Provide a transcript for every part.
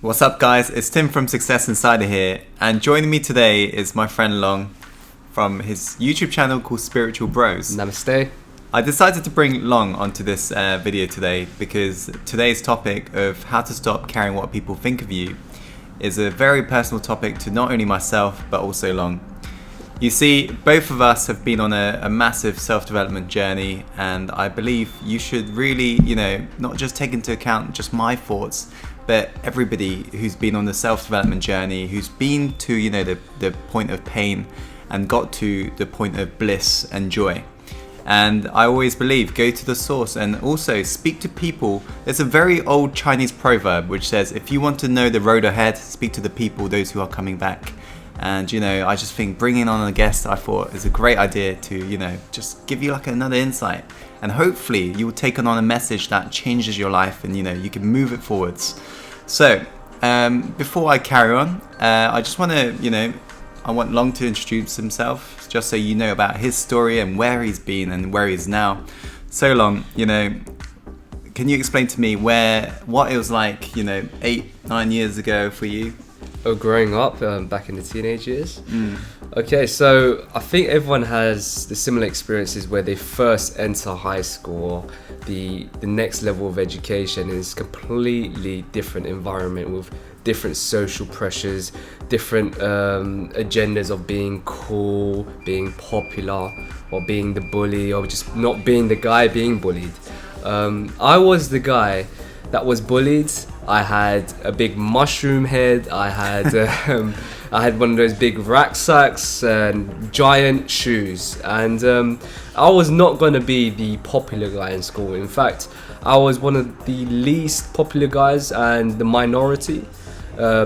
What's up, guys? It's Tim from Success Insider here, and joining me today is my friend Long from his YouTube channel called Spiritual Bros. Namaste. I decided to bring Long onto this video today because today's topic of how to stop caring what people think of you is a very personal topic to not only myself but also Long. You see, both of us have been on a massive self-development journey, and I believe you should really, not just take into account just my thoughts, but everybody who's been on the self-development journey, who's been to, the point of pain and got to the point of bliss and joy. And I always believe, go to the source and also speak to people. There's a very old Chinese proverb which says, if you want to know the road ahead, speak to the people, those who are coming back. And I just think bringing on a guest, I thought, is a great idea to just give you like another insight, and hopefully you will take on a message that changes your life, and you can move it forwards. So before I carry on, I just want to I want Long to introduce himself, just so you know about his story and where he's been and where he is now. So Long, can you explain to me what it was like 8-9 years ago for you? Oh, growing up back in the teenage years. Okay, so I think everyone has the similar experiences where they first enter high school. The next level of education is completely different environment with different social pressures, different agendas of being cool, being popular, or being the bully, or just not being the guy being bullied. I was the guy that was bullied. I had a big mushroom head. I had one of those big rucksacks and giant shoes, and I was not going to be the popular guy in school. In fact, I was one of the least popular guys and the minority,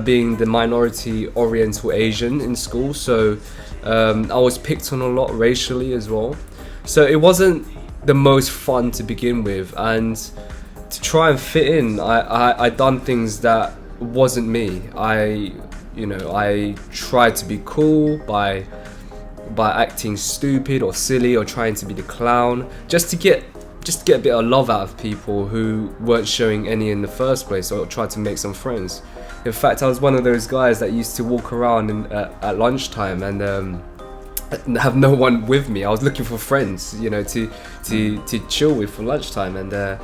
being the minority Oriental Asian in school. So I was picked on a lot racially as well. So it wasn't the most fun to begin with, and to try and fit in, I done things that wasn't me. I tried to be cool by acting stupid or silly or trying to be the clown, just to get a bit of love out of people who weren't showing any in the first place, or try to make some friends. In fact, I was one of those guys that used to walk around at lunchtime and have no one with me. I was looking for friends, to chill with for lunchtime, and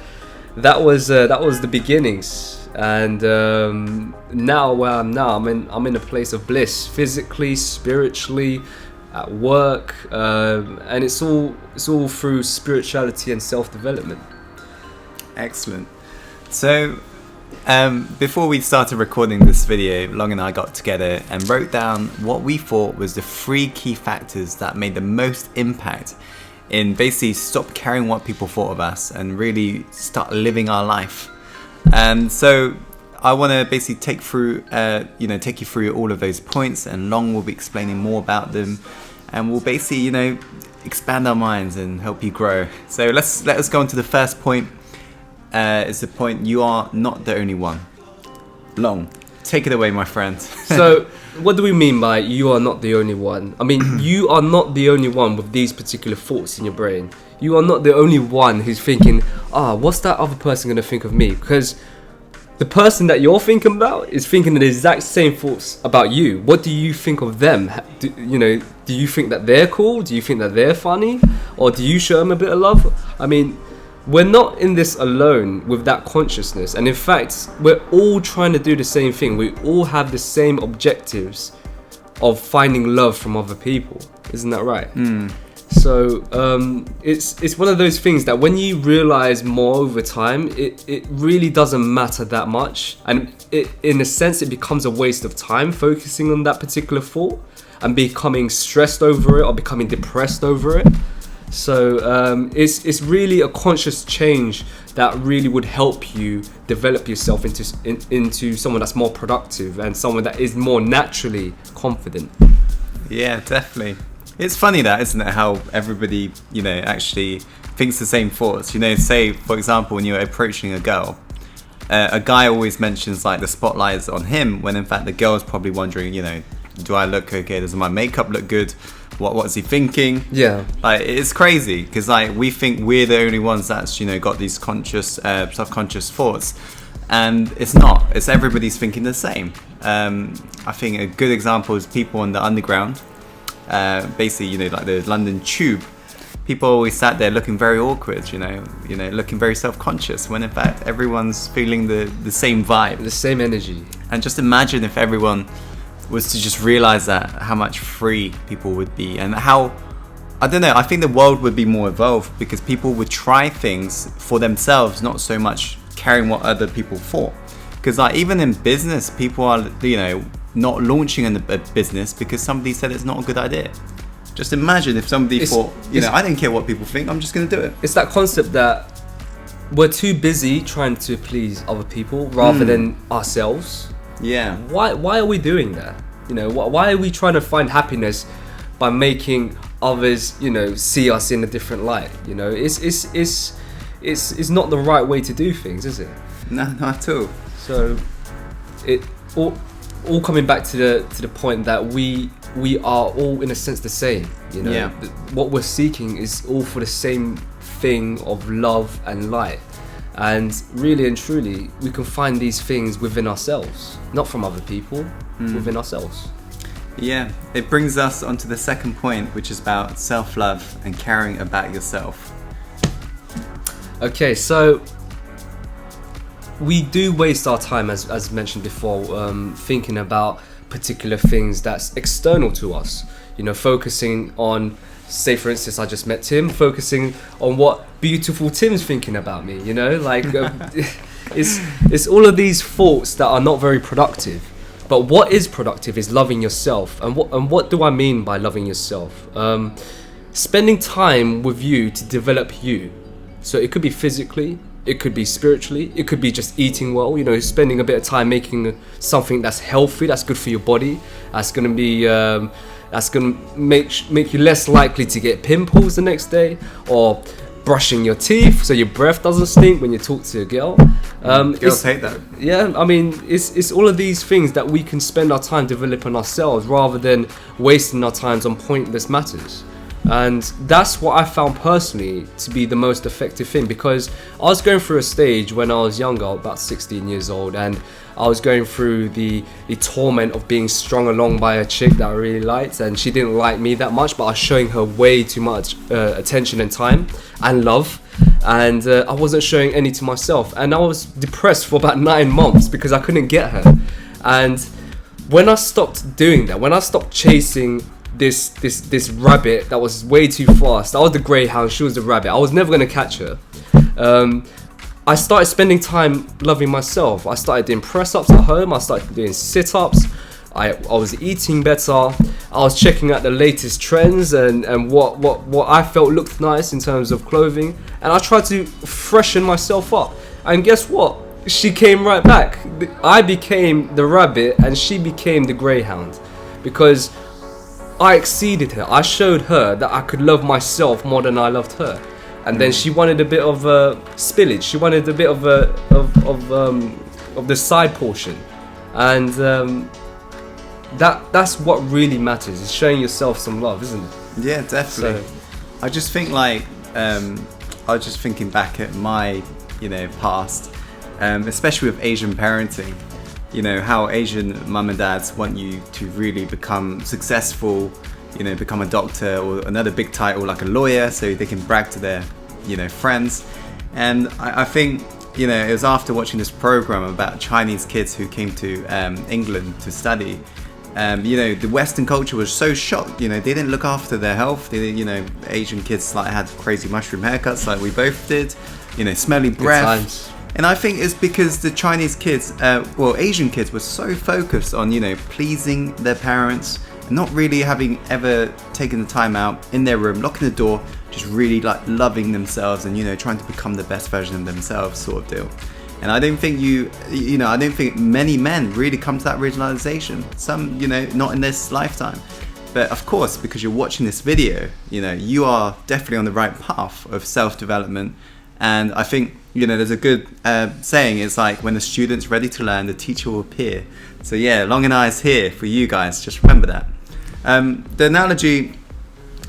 that was the beginnings. And now where I'm now, I'm in a place of bliss, physically, spiritually, at work, and it's all through spirituality and self-development. Excellent. So before we started recording this video, Long and I got together and wrote down what we thought was the 3 key factors that made the most impact in basically stop caring what people thought of us and really start living our life. And so I want to basically take you through all of those points, and Long will be explaining more about them, and we'll basically expand our minds and help you grow. So let us go on to the first point. It's the point: you are not the only one. Long, take it away, my friend. So what do we mean by you are not the only one? I mean, you are not the only one with these particular thoughts in your brain. You are not the only one who's thinking, what's that other person going to think of me? Because the person that you're thinking about is thinking the exact same thoughts about you. What do you think of them? Do you think that they're cool? Do you think that they're funny? Or do you show them a bit of love? I mean, we're not in this alone with that consciousness, and in fact we're all trying to do the same thing. We all have the same objectives of finding love from other people, isn't that right? So it's one of those things that when you realize more over time, it really doesn't matter that much, and in a sense it becomes a waste of time focusing on that particular thought and becoming stressed over it or becoming depressed over it. So it's really a conscious change that really would help you develop yourself into someone that's more productive and someone that is more naturally confident. Yeah, definitely. It's funny that, isn't it, how everybody, actually thinks the same thoughts. Say, for example, when you're approaching a girl, a guy always mentions like the spotlight is on him, when in fact the girl's probably wondering, do I look okay? Does my makeup look good? What's he thinking? Yeah. Like, it's crazy because we think we're the only ones that's got these conscious, subconscious thoughts, and it's not. It's everybody's thinking the same. I think a good example is people on the underground. Basically, you know, like the London Tube. People always sat there looking very awkward, you know, looking very self-conscious, when in fact everyone's feeling the same vibe, The same energy. and just imagine if everyone was to just realize that, how much free people would be, and how, I don't know, I think the world would be more evolved because people would try things for themselves, not so much caring what other people thought. Because like even in business, people are, you know, not launching a business because somebody said it's not a good idea. Just imagine if somebody thought, you know, I don't care what people think, I'm just going to do it. It's that concept that we're too busy trying to please other people rather than ourselves. Yeah. Why are we doing that? You know, why are we trying to find happiness by making others, you know, see us in a different light? You know, it's not the right way to do things, is it? No, not at all. So it all coming back to the point that we are all in a sense the same. You know, Yeah. What we're seeking is all for the same thing of love and light. And really and truly, we can find these things within ourselves, not from other people, within ourselves. Yeah, it brings us onto the second point, which is about self-love and caring about yourself. Okay, so we do waste our time, as mentioned before, thinking about particular things that's external to us. You know, focusing on, say for instance, I just met Tim, focusing on what beautiful Tim's thinking about me. You know, like it's all of these thoughts that are not very productive. But what is productive is loving yourself. And what do I mean by loving yourself? Spending time with you to develop you. So it could be physically, it could be spiritually, it could be just eating well, you know, spending a bit of time making something that's healthy, that's good for your body, that's going to be, that's going to make you less likely to get pimples the next day, or brushing your teeth so your breath doesn't stink when you talk to a girl. Girls hate that. Yeah, I mean, it's all of these things that we can spend our time developing ourselves rather than wasting our times on pointless matters. And that's what I found personally to be the most effective thing, because I was going through a stage when I was younger, about 16 years old, and I was going through the torment of being strung along by a chick that I really liked, and she didn't like me that much, but I was showing her way too much attention and time and love, and I wasn't showing any to myself, and I was depressed for about 9 months because I couldn't get her. And when I stopped doing that, when I stopped chasing this rabbit that was way too fast, I was the greyhound, she was the rabbit, I was never going to catch her. I started spending time loving myself. I started doing press-ups at home, I started doing sit-ups, I was eating better, I was checking out the latest trends and what I felt looked nice in terms of clothing, and I tried to freshen myself up. And guess what? She came right back. I became the rabbit and she became the greyhound, because I exceeded her. I showed her that I could love myself more than I loved her. And then she wanted a bit of spillage. She wanted a bit of the side portion, and that's what really matters. Is showing yourself some love, isn't it? Yeah, definitely. So, I just think like I was just thinking back at my past, especially with Asian parenting. You know, how Asian mum and dads want you to really become successful, you know, become a doctor or another big title like a lawyer, so they can brag to their, friends. And I think, it was after watching this program about Chinese kids who came to England to study. The Western culture was so shocked, they didn't look after their health. Asian kids like had crazy mushroom haircuts like we both did, smelly breath. And I think it's because the Chinese kids, Asian kids were so focused on, pleasing their parents, and not really having ever taken the time out in their room, locking the door, just really like loving themselves and, trying to become the best version of themselves sort of deal. And I don't think I don't think many men really come to that realization. Some, not in this lifetime. But of course, because you're watching this video, you are definitely on the right path of self-development. And I think, there's a good saying, it's like when the student's ready to learn, the teacher will appear. So yeah, Long and I is here for you guys, just remember that. The analogy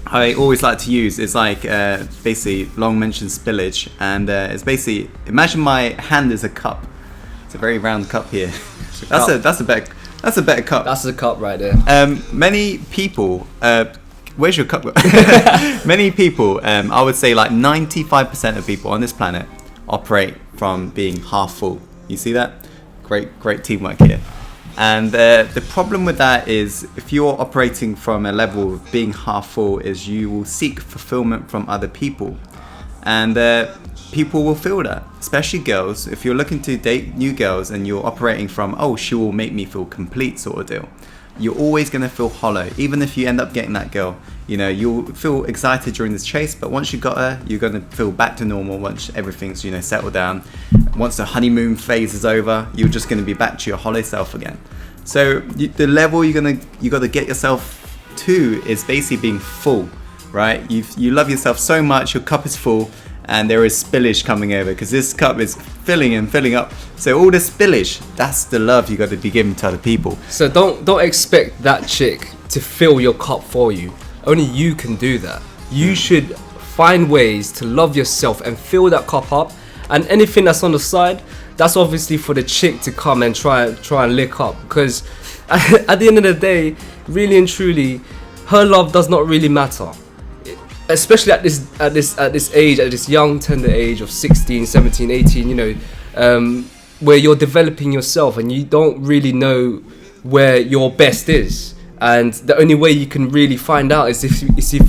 I always like to use is like, basically, Long mentioned spillage, and it's basically, imagine my hand is a cup. It's a very round cup here. That's a better cup. That's the cup right there. Many people. Where's your cup? Many people. I would say like 95% of people on this planet operate from being half full. You see that? Great teamwork here. And the problem with that is if you're operating from a level of being half full is you will seek fulfillment from other people. And people will feel that, especially girls. If you're looking to date new girls and you're operating from, oh, she will make me feel complete sort of deal, you're always going to feel hollow. Even if you end up getting that girl, you know, you'll feel excited during this chase, but once you got her, you're going to feel back to normal once everything's, you know, settled down. Once the honeymoon phase is over, you're just going to be back to your hollow self again. So the level you got to get yourself to is basically being full, right? You love yourself so much, your cup is full, and there is spillage coming over because this cup is filling and filling up. So all the spillage, that's the love you got to be giving to other people. So don't expect that chick to fill your cup for you. Only you can do that. You should find ways to love yourself and fill that cup up. And anything that's on the side, that's obviously for the chick to come and try and lick up. Because at the end of the day, really and truly, her love does not really matter. Especially at this age, at this young tender age of 16, 17, 18, you know, where you're developing yourself and you don't really know where your best is. And the only way you can really find out is if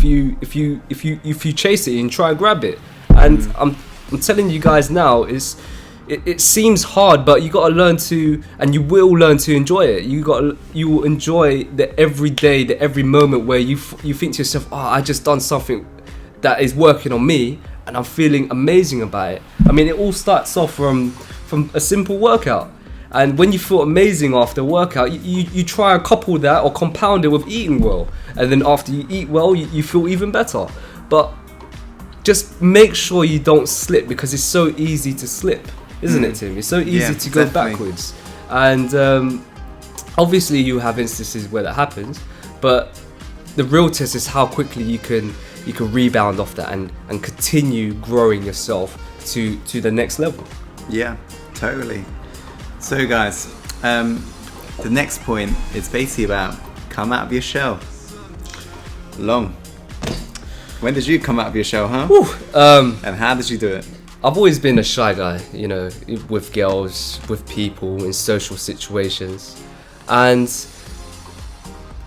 you chase it and try and grab it. And I'm telling you guys now, it seems hard, but you got to learn to, and you will learn to enjoy it. You will enjoy the every day, the every moment where you think to yourself, oh, I just done something that is working on me and I'm feeling amazing about it. I mean, it all starts off from a simple workout. And when you feel amazing after a workout, you try and couple that or compound it with eating well. And then after you eat well, you feel even better. But just make sure you don't slip, because it's so easy to slip, isn't it, Tim? It's so easy to go backwards. And obviously you have instances where that happens, but the real test is how quickly you can rebound off that and continue growing yourself to the next level. Yeah, totally. So guys, the next point is basically about come out of your shell. Long. When did you come out of your shell, huh? And how did you do it? I've always been a shy guy, you know, with girls, with people, in social situations. And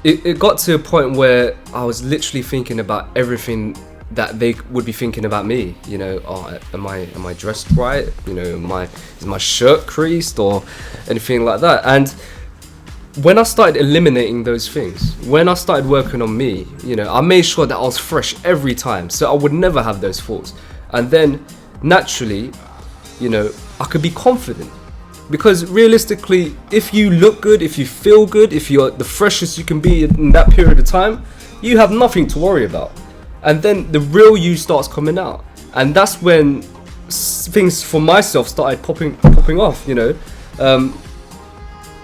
it got to a point where I was literally thinking about everything that they would be thinking about me. You know, oh, am I dressed right? You know, is my shirt creased or anything like that? And when I started eliminating those things, when I started working on me, you know, I made sure that I was fresh every time, so I would never have those thoughts. And then naturally, you know, I could be confident, because realistically, if you look good, if you feel good, if you're the freshest you can be in that period of time, you have nothing to worry about. And then the real you starts coming out, and that's when things for myself started popping off. You know,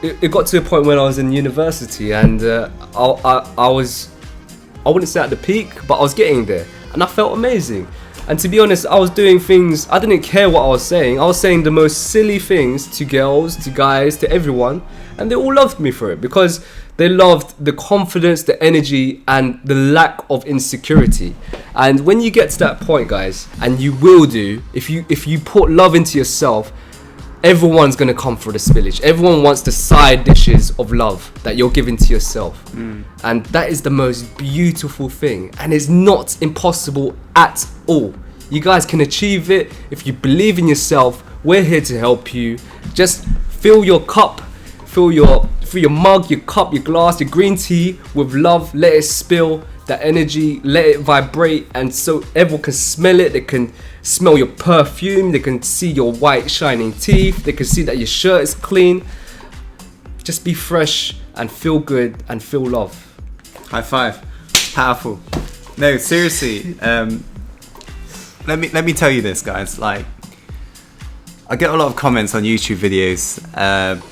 it got to a point when I was in university, and I wouldn't say at the peak, but I was getting there, and I felt amazing. And to be honest, I was doing things, I didn't care what I was saying. I was saying the most silly things to girls, to guys, to everyone, and they all loved me for it, because they loved the confidence, the energy, and the lack of insecurity. And when you get to that point, guys, and you will do, if you put love into yourself, everyone's going to come for the spillage. Everyone wants the side dishes of love that you're giving to yourself. And that is the most beautiful thing. And it's not impossible at all. You guys can achieve it if you believe in yourself. We're here to help you. Just fill your cup, fill your mug, your cup, your glass, your green tea with love. Let it spill that energy, let it vibrate, and so everyone can smell it. They can smell your perfume, they can see your white shining teeth, they can see that your shirt is clean. Just be fresh and feel good and feel love. High five. Powerful. No, seriously, let me tell you this, guys. Like, I get a lot of comments on YouTube videos,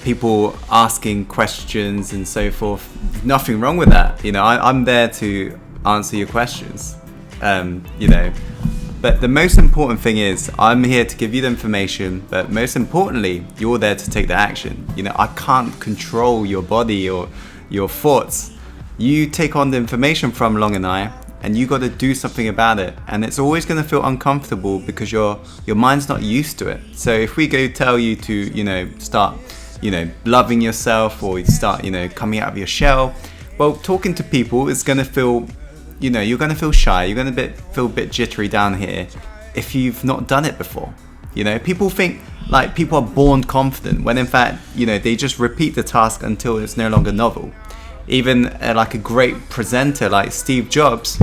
people asking questions and so forth. Nothing wrong with that. You know, I'm there to answer your questions. You know, But the most important thing is I'm here to give you the information, but most importantly, you're there to take the action. You know, I can't control your body or your thoughts. You take on the information from Long and I, and you got to do something about it. And it's always going to feel uncomfortable because your mind's not used to it. So if we go tell you to, you know, start, you know, loving yourself, or start, you know, coming out of your shell, well, talking to people is going to feel, you know, you're going to feel shy, you're going to feel a bit jittery down here if you've not done it before. You know, people think like people are born confident, when in fact, you know, they just repeat the task until it's no longer novel. Even like a great presenter like Steve Jobs,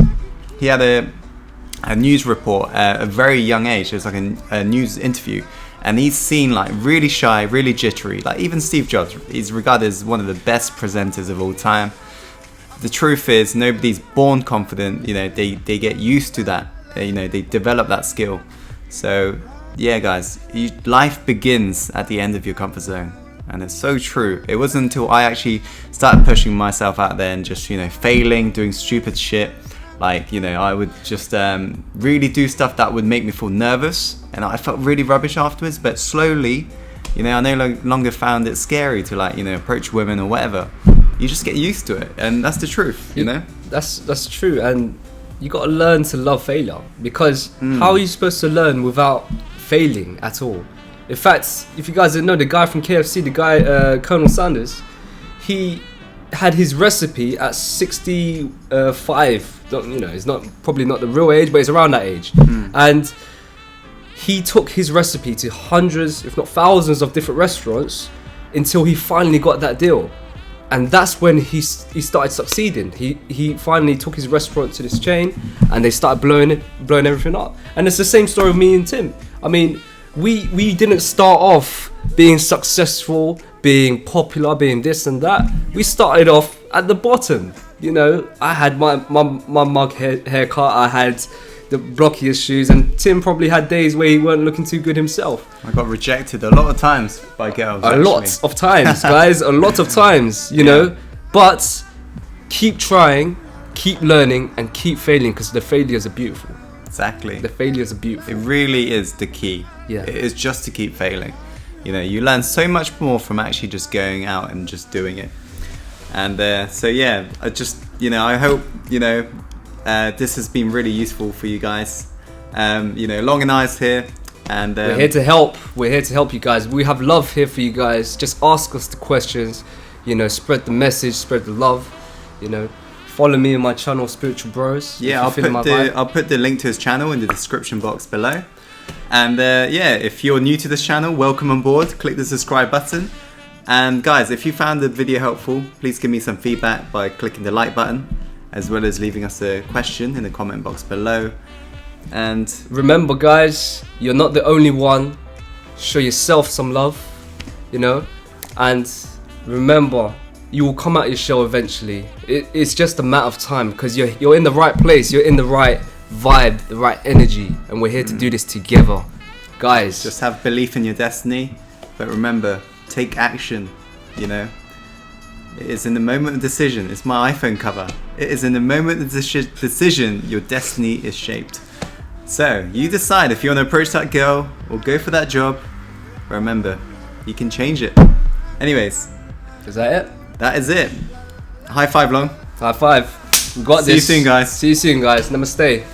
he had a news report at a very young age. It was like a news interview, and he's seen like really shy, really jittery. Like even Steve Jobs, he's regarded as one of the best presenters of all time. The truth is, nobody's born confident. You know, they get used to that. You know, they develop that skill. So yeah, guys, life begins at the end of your comfort zone. And it's so true. It wasn't until I actually started pushing myself out there and just, you know, failing, doing stupid shit. Like, you know, I would just really do stuff that would make me feel nervous. And I felt really rubbish afterwards. But slowly, you know, I no longer found it scary to, like, you know, approach women or whatever. You just get used to it. And that's the truth, you know? That's true. And you got to learn to love failure. Because how are you supposed to learn without failing at all? In fact, if you guys didn't know, the guy from KFC, the guy, Colonel Sanders, he had his recipe at 65. You know, it's probably not the real age, but it's around that age. And he took his recipe to hundreds, if not thousands, of different restaurants until he finally got that deal. And that's when he started succeeding. He finally took his restaurant to this chain, and they started blowing everything up. And it's the same story with me and Tim. I mean, we didn't start off being successful, being popular, being this and that. We started off at the bottom. You know, I had my mug haircut, I had the blockiest shoes, and Tim probably had days where he weren't looking too good himself. I got rejected a lot of times by girls. A lot of times, guys, a lot of times, you know. But keep trying, keep learning, and keep failing, because the failures are beautiful. Exactly. The failures are beautiful. It really is the key. Yeah. It is just to keep failing. You know, you learn so much more from actually just going out and just doing it. And so yeah, I just, you know, I hope, you know, this has been really useful for you guys. You know, Long and I's here, and we're here to help. We're here to help you guys. We have love here for you guys. Just ask us the questions. You know, spread the message, spread the love. You know, follow me on my channel, Spiritual Bros. Yeah, I'll put the link to his channel in the description box below. And yeah, if you're new to this channel, welcome on board. Click the subscribe button. And guys, if you found the video helpful, please give me some feedback by clicking the like button, as well as leaving us a question in the comment box below. And remember, guys, you're not the only one. Show yourself some love, you know. And remember, you will come out your shell eventually. It's just a matter of time, because you're in the right place, you're in the right vibe, the right energy, and we're here to do this together, guys. Just have belief in your destiny, but remember, take action. You know, it is in the moment of decision. It's my iPhone cover. It is in the moment of decision your destiny is shaped. So you decide if you want to approach that girl or go for that job. Remember, you can change it. Anyways, is that it? That is it. High five, Long. High five. We got this. See you soon, guys. See you soon, guys. Namaste.